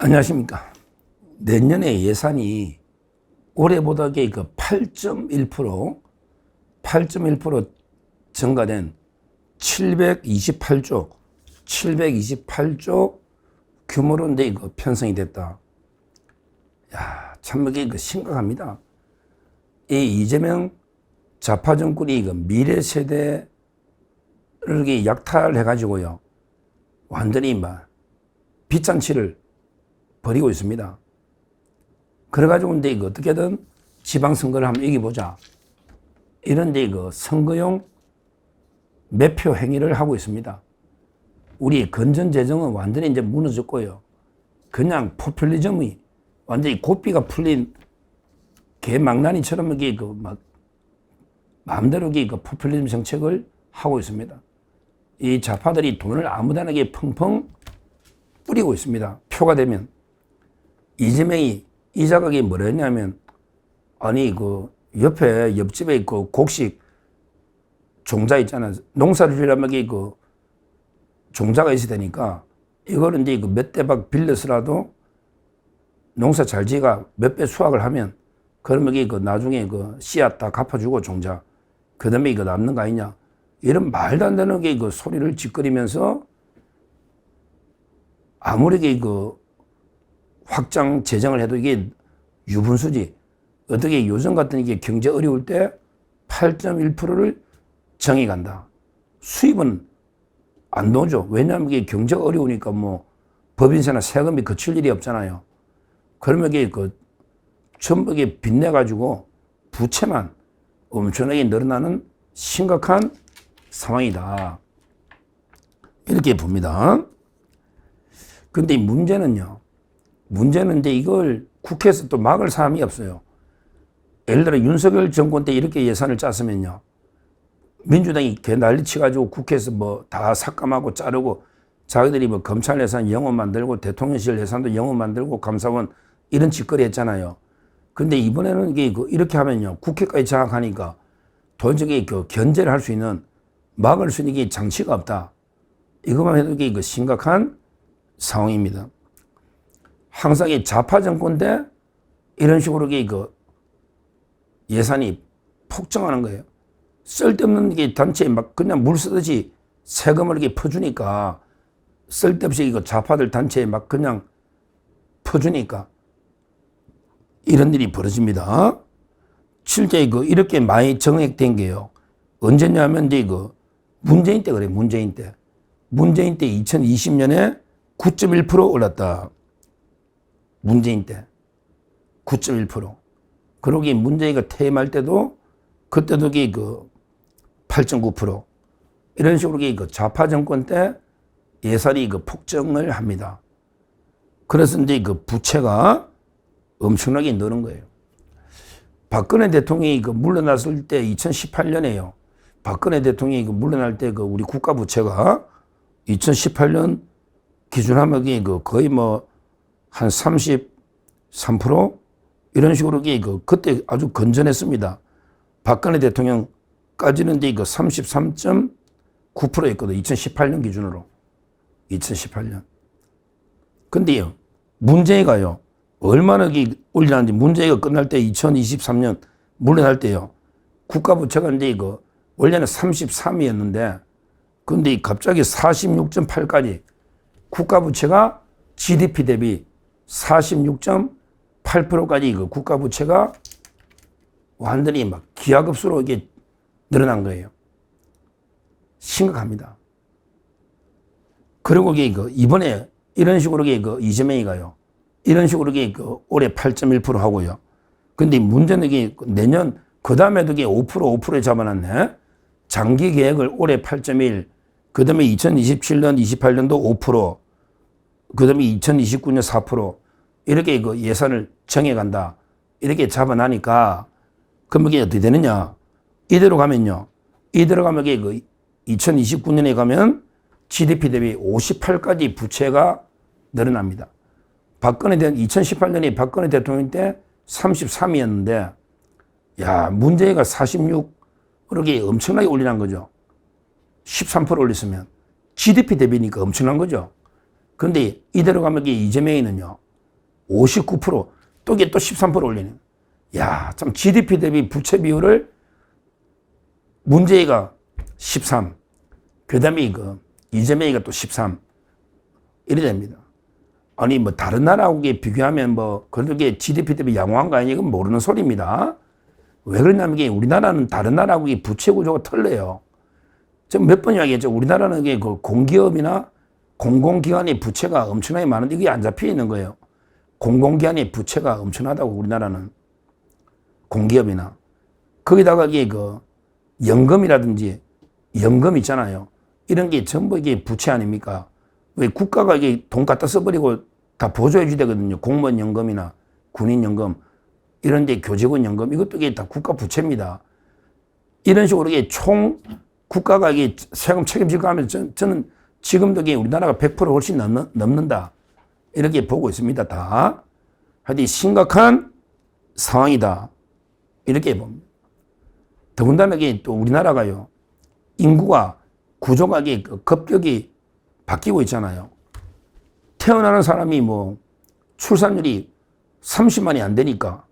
안녕하십니까. 내년에 예산이 올해보다 그 8.1% 증가된 728조 규모로인데 이거 편성이 됐다. 야, 참 이게 심각합니다. 이 이재명 좌파 정권이 미래 세대를 약탈해가지고요, 완전히 막 빚잔치를 벌이고 있습니다. 그래가지고 이제 이거 어떻게든 지방선거를 한번 이겨보자, 이런데 이거 선거용 매표 행위를 하고 있습니다. 우리 건전재정은 완전히 이제 무너졌고요. 그냥 포퓰리즘이 완전히 고삐가 풀린 개망나니처럼 이게 막 마음대로 이게 포퓰리즘 정책을 하고 있습니다. 이 좌파들이 돈을 아무데나 펑펑 뿌리고 있습니다. 표가 되면. 이재명이 이 자각이 뭐라 했냐면, 아니 옆에 옆집에 있고 곡식 종자 있잖아. 농사를 지려면 종자가 있어야 되니까 이거는 이제 몇 대박 빌려서라도 농사 잘 지가 몇 배 수확을 하면, 그러면 나중에 씨앗 다 갚아주고 종자, 그 다음에 이거 남는 거 아니냐, 이런 말도 안 되는 소리를 짓거리면서, 아무리 확장 재정을 해도 이게 유분수지. 어떻게 요즘 같은 경제 어려울 때 8.1%를 정해 간다. 수입은 안 나오죠. 왜냐하면 이게 경제가 어려우니까 법인세나 세금이 거칠 일이 없잖아요. 그러면 전부 빚내가지고 부채만 엄청나게 늘어나는 심각한 상황이다, 이렇게 봅니다. 근데 문제는 이제 이걸 국회에서 또 막을 사람이 없어요. 예를 들어 윤석열 정권 때 이렇게 예산을 짰으면요, 민주당이 개 난리 치가지고 국회에서 다 삭감하고 자르고, 자기들이 검찰 예산 영원 만들고 대통령실 예산도 영원 만들고 감사원 이런 짓거리 했잖아요. 근데 이번에는 이렇게 하면요, 국회까지 장악하니까 도저히 견제를 할 수 있는, 막을 수 있는 장치가 없다. 이것만 해도 이게 심각한 상황입니다. 항상 좌파 정권 때 이런 식으로 예산이 폭증하는 거예요. 쓸데없는 단체에 막 그냥 물 쓰듯이 세금을 퍼주니까, 쓸데없이 좌파들 단체에 막 그냥 퍼주니까 이런 일이 벌어집니다. 실제 이렇게 많이 정액된 게요, 언제냐면 이제 문재인 때 그래. 문재인 때 2020년에 9.1% 올랐다. 문재인 때 9.1%. 그러기 문재인이가 퇴임할 때도 그때도 8.9%. 이런 식으로 좌파 정권 때 예산이 폭증을 합니다. 그래서 이제 부채가 엄청나게 늘은 거예요. 박근혜 대통령이 물러났을 때 2018년에요. 박근혜 대통령이 물러날 때 우리 국가 부채가 2018년 기준하면 거의 한 33% 이런 식으로 그때 아주 건전했습니다. 박근혜 대통령까지는 이제 33.9%였거든. 2018년 기준으로. 2018년. 근데요, 문재인가요, 얼마나 올리는지, 문재인가 끝날 때 2023년 물러날 때요, 국가 부채가 이제 원래는 33이었는데, 근데 갑자기 46.8까지 국가 부채가 GDP 대비 46.8%까지 국가 부채가 완전히 막 기하급수로 늘어난 거예요. 심각합니다. 그리고 이번에 이런 식으로 이재명이가요, 이런 식으로 올해 8.1% 하고요. 근데 문제는 내년 그 다음에도 5%에 잡아놨네. 장기 계획을 올해 8.1, 그 다음에 2027년, 28년도 5%, 그 다음에 2029년 4%, 이렇게 예산을 정해간다. 이렇게 잡아나니까, 그럼 이게 어떻게 되느냐. 이대로 가면 2029년에 가면 GDP 대비 58까지 부채가 늘어납니다. 2018년에 박근혜 대통령 때 33이었는데, 야, 문재인가 46, 그렇게 엄청나게 올리는 거죠. 13% 올렸으면 GDP 대비니까 엄청난 거죠. 그런데 이대로 가면 이재명이는요, 59%, 또 이게 또 13% 올리네. 야, 참 GDP 대비 부채 비율을 문재인가 13, 그 다음에 이재명이가 또 13, 이래 됩니다. 아니, 뭐, 다른 나라하고 비교하면 뭐, 그렇게 GDP 대비 양호한 거 아니냐, 이건 모르는 소리입니다. 왜 그러냐면, 이게 우리나라는 다른 나라하고 부채 구조가 틀려요. 제가 몇 번 이야기했죠. 우리나라는 이게 그 공기업이나 공공기관의 부채가 엄청나게 많은데 이게 안 잡혀 있는 거예요. 공공기관의 부채가 엄청나다고, 우리나라는. 공기업이나. 거기다가 이게 연금이라든지, 연금 있잖아요. 이런 게 전부 이게 부채 아닙니까? 왜 국가가 이게 돈 갖다 써버리고 다 보조해 주되거든요. 공무원 연금이나 군인 연금, 이런 데 교직원 연금, 이것도 이게 다 국가 부채입니다. 이런 식으로 이게 국가가 이게 세금 책임질 거 하면 저는 지금도 이게 우리나라가 100% 훨씬 넘는다. 이렇게 보고 있습니다. 다. 하여튼 심각한 상황이다. 이렇게 봅니다. 더군다나 이게 또 우리나라가요. 인구가 구조가 이게 급격히 바뀌고 있잖아요. 태어나는 사람이 뭐 출산율이 30만이 안 되니까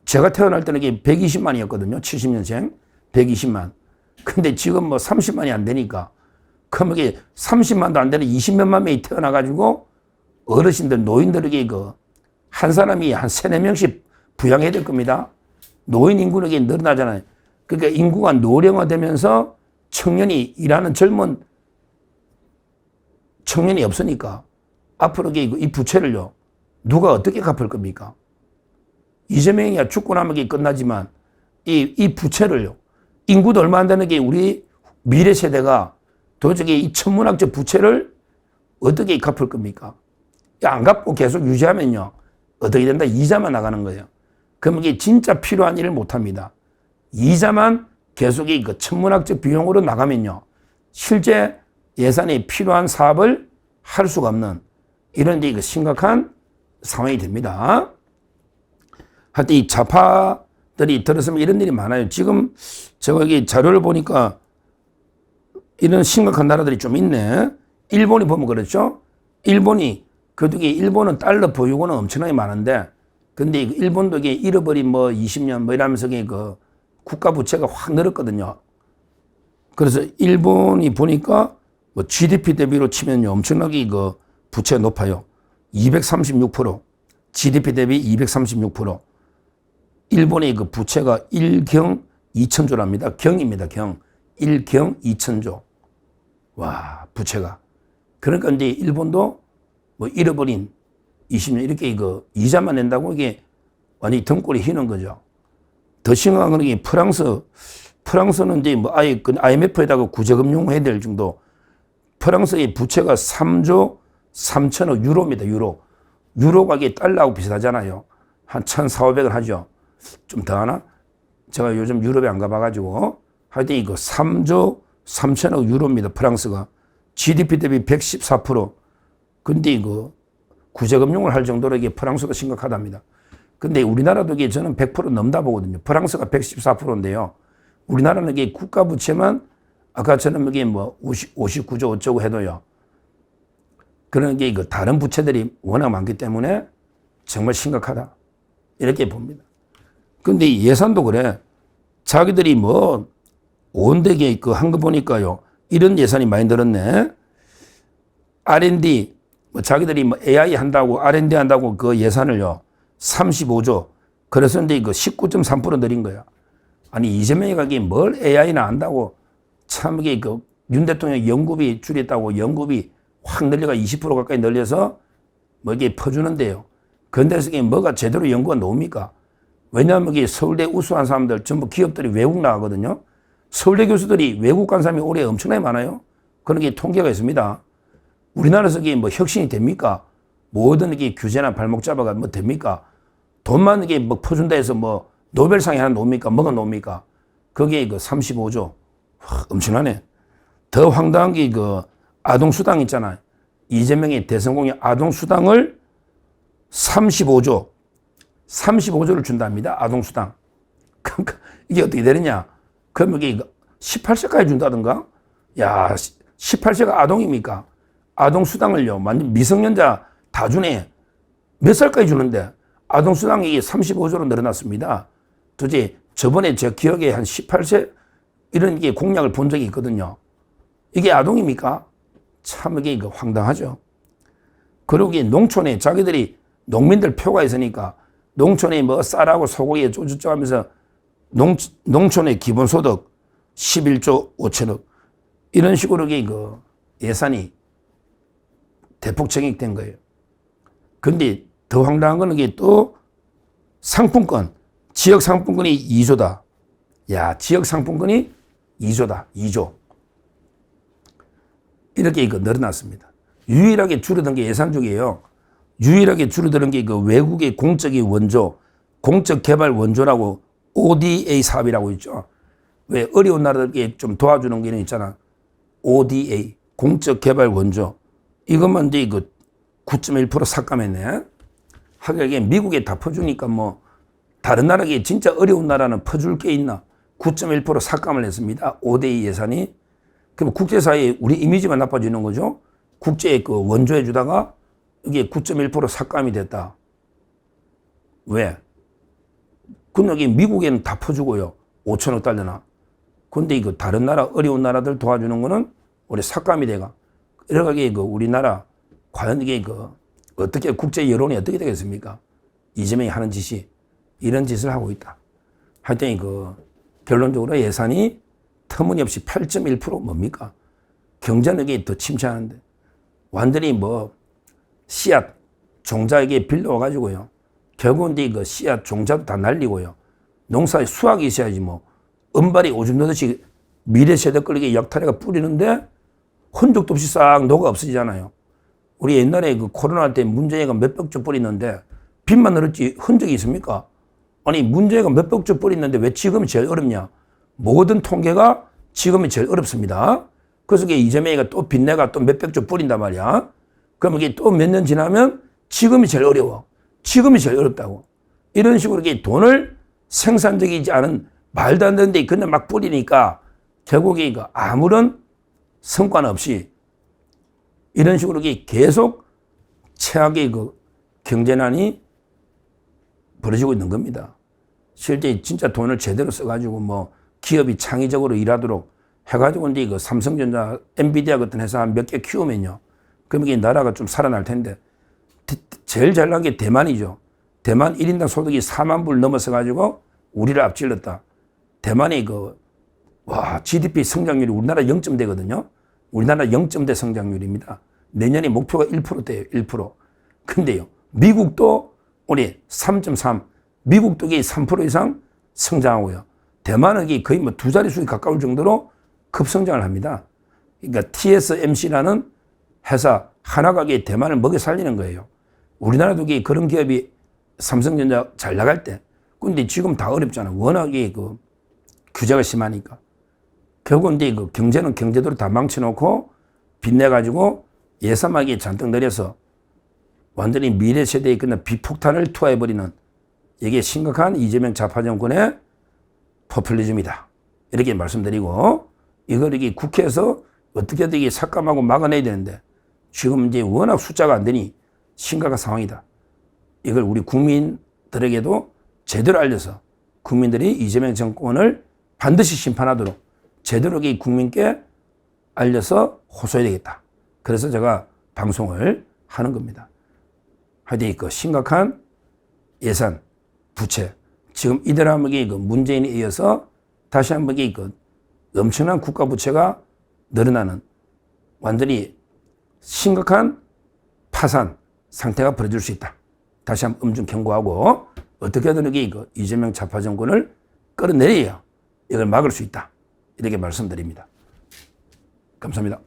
제가 태어날 때는 이게 120만이었거든요. 70년생 120만. 근데 지금 뭐 30만이 안 되니까 그럼 이게 30만도 안 되는 20몇만 명이 태어나가지고 어르신들, 노인들에게 한 사람이 한 3, 4명씩 부양해야 될 겁니다. 노인 인구는 이게 늘어나잖아요. 그러니까 인구가 노령화되면서 청년이 일하는 젊은 청년이 없으니까 앞으로 이 부채를요, 누가 어떻게 갚을 겁니까? 이재명이야 죽고 나면 이게 끝나지만 이 부채를요, 인구도 얼마 안 되는 게 우리 미래 세대가 도저히 이 천문학적 부채를 어떻게 갚을 겁니까? 안 갚고 계속 유지하면요, 어떻게 된다? 이자만 나가는 거예요. 그럼 이게 진짜 필요한 일을 못 합니다. 이자만 계속 천문학적 비용으로 나가면요, 실제 예산이 필요한 사업을 할 수가 없는 이런 심각한 상황이 됩니다. 하여튼 이 좌파들이 들었으면 이런 일이 많아요. 지금 제가 여기 자료를 보니까 이런 심각한 나라들이 좀 있네. 일본이 보면 그렇죠. 일본이 그래도 일본은 달러 보유고는 엄청나게 많은데, 근데 일본도 잃어버린 뭐 20년 뭐 이러면서 국가 부채가 확 늘었거든요. 그래서 일본이 보니까 뭐 GDP 대비로 치면 엄청나게 부채가 높아요. 236%. GDP 대비 236%. 일본의 부채가 1경 2천조랍니다. 경입니다. 경. 1경 2천조. 와, 부채가. 그러니까 이제 일본도 뭐 잃어버린 20년 이렇게 이자만 낸다고 이게 완전히 등골이 휘는 거죠. 더 심각한 건 프랑스는 이제 뭐 아예 IMF에다가 구제금융 해야 될 정도. 프랑스의 부채가 3조 3천억 유로입니다. 유로. 유로가 이게 달러하고 비슷하잖아요. 한 1,400원 하죠. 좀 더 하나? 제가 요즘 유럽에 안 가봐가지고. 하여튼 3조 3천억 유로입니다. 프랑스가. GDP 대비 114%. 근데 구제금융을 할 정도로 이게 프랑스가 심각하답니다. 근데 우리나라도 이게 저는 100% 넘다 보거든요. 프랑스가 114%인데요. 우리나라는 이게 국가 부채만 아까처럼 이게 뭐 59조 어쩌고 해도요. 그런 게 다른 부채들이 워낙 많기 때문에 정말 심각하다. 이렇게 봅니다. 근데 예산도 그래. 자기들이 뭐 온데게 한 거 보니까요. 이런 예산이 많이 늘었네. R&D, 뭐 자기들이 뭐 AI 한다고 R&D 한다고 그 예산을요. 35조. 그래서 이제 19.3% 늘린 거야. 아니, 이재명이 가기 뭘 AI나 한다고 참 이게 윤 대통령 연구비 줄였다고 연구비 확 늘려가 20% 가까이 늘려서 뭐 이게 퍼주는데요. 그런데서 이게 뭐가 제대로 연구가 나옵니까? 왜냐하면 이게 서울대 우수한 사람들 전부 기업들이 외국 나가거든요. 서울대 교수들이 외국 간 사람이 올해 엄청나게 많아요. 그런 게 통계가 있습니다. 우리나라에서 이게 뭐 혁신이 됩니까? 뭐든 이게 규제나 발목 잡아가 뭐 됩니까? 돈만 이게 뭐 퍼준다 해서 뭐 노벨상이 하나 놓습니까? 뭐가 놓습니까? 그게 35조. 와, 엄청나네. 더 황당한 게 아동수당 있잖아요. 이재명의 대선 공약 아동수당을 35조를 준답니다. 아동수당. 그러니까 이게 어떻게 되느냐? 그러면 이게 18세까지 준다든가? 야, 18세가 아동입니까? 아동수당을요, 완전 미성년자 다 주네. 몇 살까지 주는데 아동수당이 35조로 늘어났습니다. 도대체 저번에 제 기억에 한 18세 이런 게 공약을 본 적이 있거든요. 이게 아동입니까? 참 이게 황당하죠. 그리고 농촌에 자기들이 농민들 표가 있으니까 농촌에 뭐 쌀하고 소고기에 쪼쪼쪼 하면서 농촌의 기본소득 11조 5천억 이런 식으로 예산이 대폭 증액된 거예요. 근데 더 황당한 거는 이게 또 상품권, 지역 상품권이 2조다. 야, 지역 상품권이 2조다. 2조. 이렇게 늘어났습니다. 유일하게 줄어든 게 예산 중이에요. 유일하게 줄어드는 게 외국의 공적인 원조, 공적 개발 원조라고 ODA 사업이라고 있죠. 왜 어려운 나라들에게 좀 도와주는 게 있잖아. ODA, 공적 개발 원조. 이것만 이제 9.1% 삭감했네. 하긴 미국에 다 퍼주니까 뭐 다른 나라에 진짜 어려운 나라는 퍼줄 게 있나. 9.1% 삭감을 했습니다. ODA 예산이. 그럼 국제사회에 우리 이미지만 나빠지는 거죠. 국제에 원조해 주다가 이게 9.1% 삭감이 됐다. 왜? 근데 여기 미국에는 다 퍼주고요. 5천억 달러나. 근데 다른 나라, 어려운 나라들 도와주는 거는 우리 삭감이 돼가. 이러가게 우리나라, 과연 이게 어떻게 국제 여론이 어떻게 되겠습니까? 이재명이 하는 짓이 이런 짓을 하고 있다. 하여튼 결론적으로 예산이 터무니없이 8.1% 뭡니까? 경제는 이게 더 침체하는데 완전히 씨앗, 종자에게 빌려와가지고요. 결국은 씨앗, 종자도 다 날리고요. 농사에 수확이 있어야지 은발이 오줌 넣듯이 미래 세대 끌리게 역탈해가 뿌리는데 흔적도 없이 싹 녹아 없어지잖아요. 우리 옛날에 코로나 때 문재인가 몇백 조 뿌리는데 빚만 늘었지 흔적이 있습니까? 아니 문재인가 몇백 조 뿌리는데 왜 지금이 제일 어렵냐? 모든 통계가 지금이 제일 어렵습니다. 그래서 이재명이가 또 빚내가 또 몇백 조 뿌린단 말이야. 그럼 이게 또 몇 년 지나면 지금이 제일 어려워. 지금이 제일 어렵다고. 이런 식으로 돈을 생산적이지 않은 말도 안 되는데 그냥 막 뿌리니까 결국에 아무런 성과는 없이 이런 식으로 계속 최악의 경제난이 벌어지고 있는 겁니다. 실제 진짜 돈을 제대로 써가지고 기업이 창의적으로 일하도록 해가지고 이제 삼성전자, 엔비디아 같은 회사 몇 개 키우면요. 그럼 이게 나라가 좀 살아날 텐데 제일 잘난 게 대만이죠. 대만 1인당 소득이 4만 불 넘어서가지고 우리를 앞질렀다. 대만의 GDP 성장률이 우리나라 0점대거든요. 우리나라 0점대 성장률입니다. 내년에 목표가 1%대예요. 1%. 근데요. 미국도 우리 3.3, 미국도 3% 이상 성장하고요. 대만은 거의 두 자릿수에 가까울 정도로 급성장을 합니다. 그러니까 TSMC라는 회사 하나가 대만을 먹여 살리는 거예요. 우리나라도 그런 기업이 삼성전자 잘 나갈 때. 근데 지금 다 어렵잖아. 워낙에 규제가 심하니까. 결국은 이제 경제는 경제대로 다 망쳐놓고 빚내가지고 예산막이 잔뜩 내려서 완전히 미래 세대에 끝난 비폭탄을 투하해버리는 이게 심각한 이재명 좌파 정권의 포퓰리즘이다. 이렇게 말씀드리고 이걸 국회에서 어떻게든 삭감하고 막아내야 되는데 지금 이제 워낙 숫자가 안 되니 심각한 상황이다. 이걸 우리 국민들에게도 제대로 알려서 국민들이 이재명 정권을 반드시 심판하도록 제대로 국민께 알려서 호소해야 되겠다. 그래서 제가 방송을 하는 겁니다. 하여튼 심각한 예산, 부채. 지금 이대로 하면 문재인에 이어서 다시 한번 엄청난 국가 부채가 늘어나는 완전히 심각한 파산 상태가 벌어질 수 있다. 다시 한번 엄중 경고하고 어떻게든 이재명 좌파 정권을 끌어내려야 이걸 막을 수 있다. 이렇게 말씀드립니다. 감사합니다.